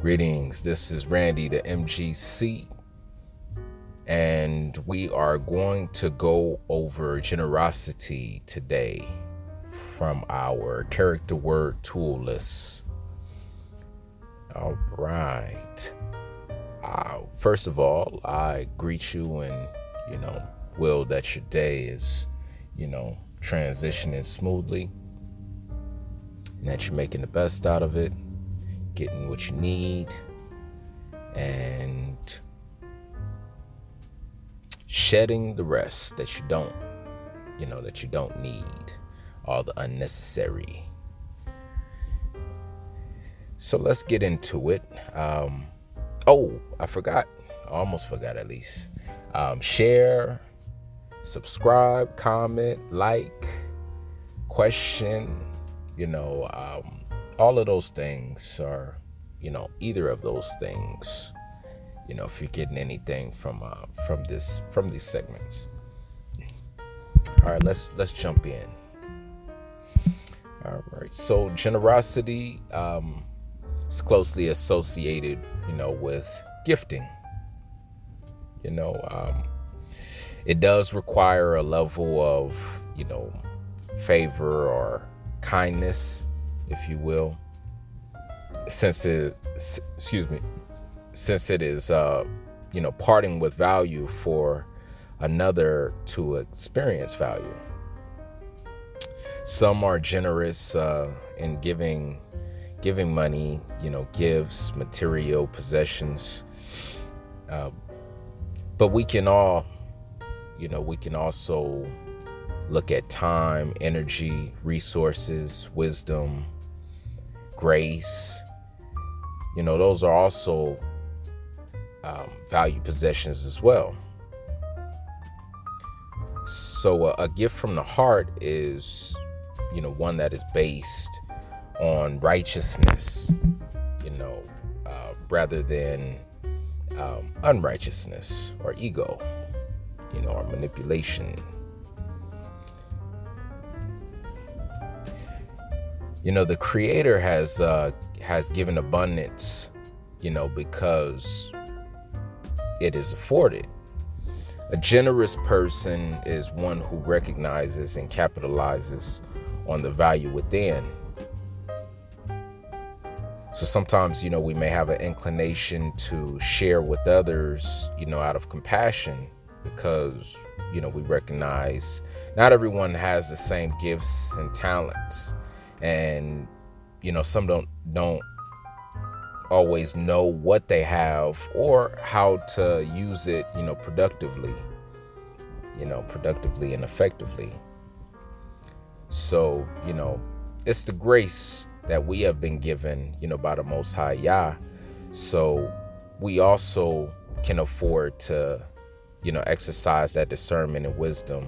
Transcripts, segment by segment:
Greetings, this is Randy, the MGC, and we are going to go over generosity today from our character word tool list. All right. First of all, I greet you and, will that your day is, transitioning smoothly and that you're making the best out of it, getting what you need, and shedding the rest that you don't need, all the unnecessary. So let's get into it. I almost forgot at least. Share, subscribe, comment, like, question, all of those things are, either of those things, if you're getting anything from these segments. All right, let's jump in. All right, so generosity is closely associated, with gifting. It does require a level of, favor or kindness, if you will, since it is parting with value for another to experience value. Some are generous in giving money, gifts, material possessions, but we can also look at time, energy, resources, wisdom, grace. Those are also value possessions as well. So a gift from the heart is, one that is based on righteousness, rather than unrighteousness or ego, or manipulation. The Creator has given abundance, because it is afforded. A generous person is one who recognizes and capitalizes on the value within. So sometimes, we may have an inclination to share with others, out of compassion, because, we recognize not everyone has the same gifts and talents. And, some don't always know what they have or how to use it, productively and effectively. So, it's the grace that we have been given, by the Most High Yah. So we also can afford to, exercise that discernment and wisdom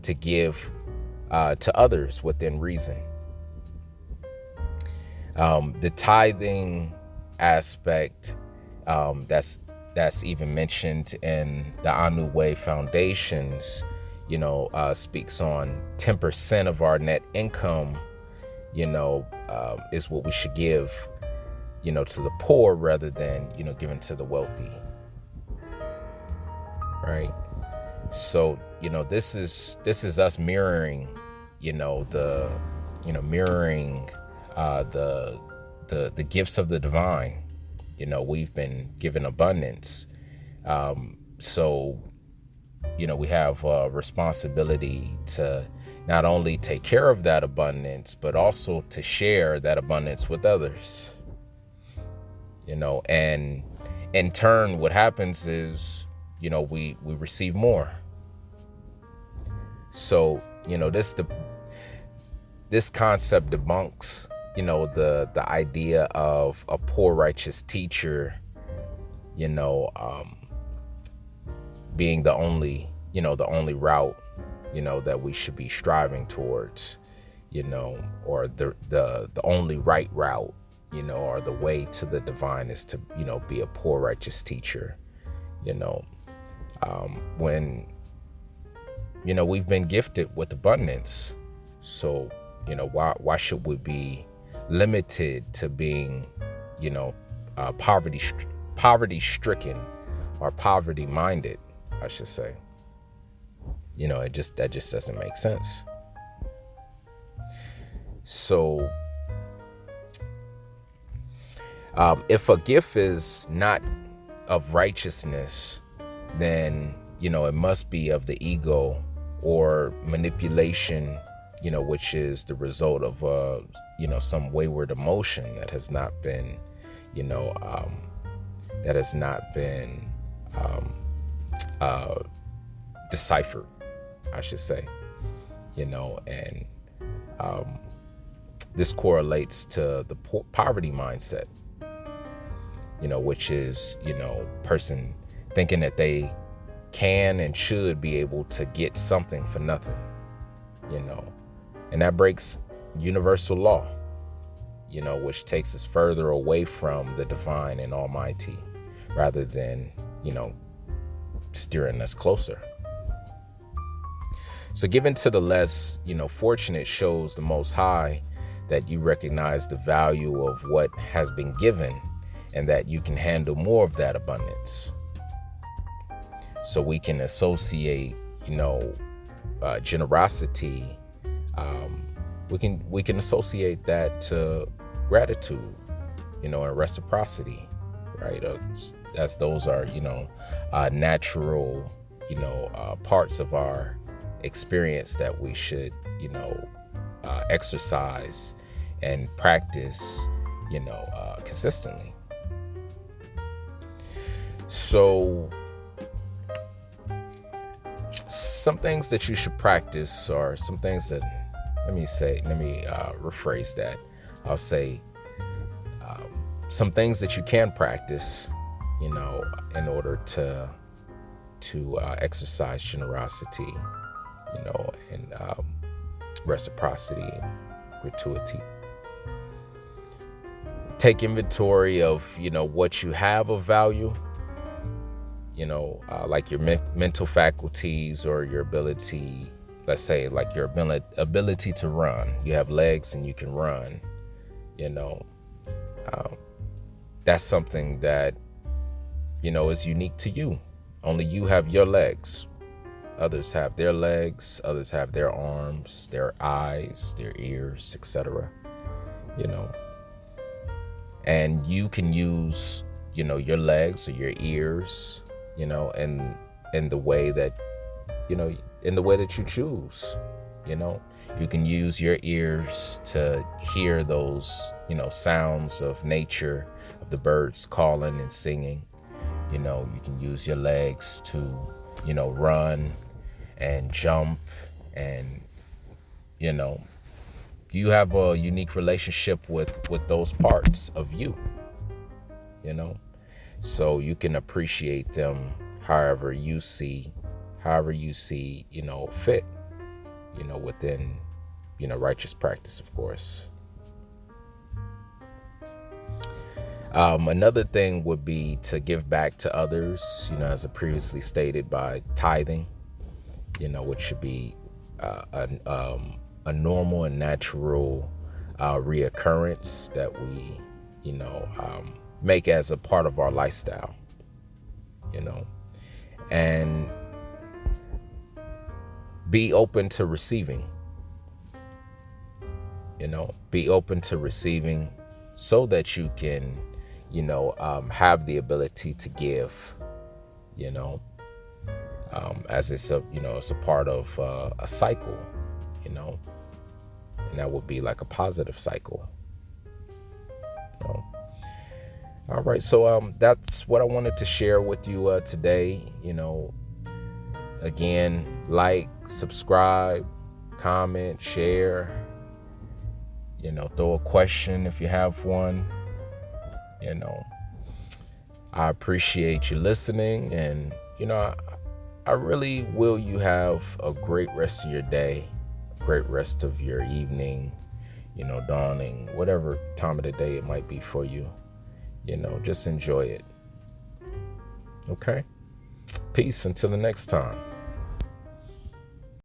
to give to others within reason. The tithing aspect, that's even mentioned in the Anu Way Foundations, speaks on 10% of our net income, is what we should give, to the poor rather than, given to the wealthy. Right. So, this is us mirroring, mirroring the gifts of the divine. We've been given abundance. So, we have a responsibility to not only take care of that abundance, but also to share that abundance with others. And in turn, what happens is, we receive more. So, this concept debunks, the idea of a poor righteous teacher, being the only route, that we should be striving towards, or the only right route, or the way to the divine is to, be a poor righteous teacher, when, we've been gifted with abundance. So, why should we be limited to being, poverty stricken or poverty minded, I should say. That just doesn't make sense. So if a gift is not of righteousness, then, it must be of the ego or manipulation, which is the result of, some wayward emotion that has not been, deciphered, I should say, and this correlates to the poverty mindset, which is, person thinking that they can and should be able to get something for nothing, and that breaks universal law, which takes us further away from the divine and almighty rather than, steering us closer. So giving to the less, fortunate shows the Most High that you recognize the value of what has been given and that you can handle more of that abundance. So we can associate, generosity. We can associate that to gratitude, and reciprocity, right? As those are, natural, parts of our experience that we should, exercise and practice, consistently. So some things that you should practice are some things that, let me rephrase that. I'll say some things that you can practice, in order to exercise generosity, and reciprocity and gratuity. Take inventory of, what you have of value, like your mental faculties or your ability, let's say like your ability to run. You have legs and you can run, that's something that, is unique to you. Only you have your legs. Others have their legs, others have their arms, their eyes, their ears, etc. And you can use, your legs or your ears, in the way that, in the way that you choose. You can use your ears to hear those, sounds of nature, of the birds calling and singing. You can use your legs to, run and jump, and, you have a unique relationship with those parts of you, so you can appreciate them however you see, fit, within, righteous practice, of course. Another thing would be to give back to others, as I previously stated, by tithing, which should be a normal and natural reoccurrence that we, make as a part of our lifestyle, and be open to receiving, be open to receiving so that you can, have the ability to give, as it's a part of a cycle, and that would be like a positive cycle. All right, so that's what I wanted to share with you today. Again, like, subscribe, comment, share, throw a question if you have one. I appreciate you listening, and I really will you have a great rest of your day, great rest of your evening, dawning, whatever time of the day it might be for you. Just enjoy it. Okay? Peace until the next time.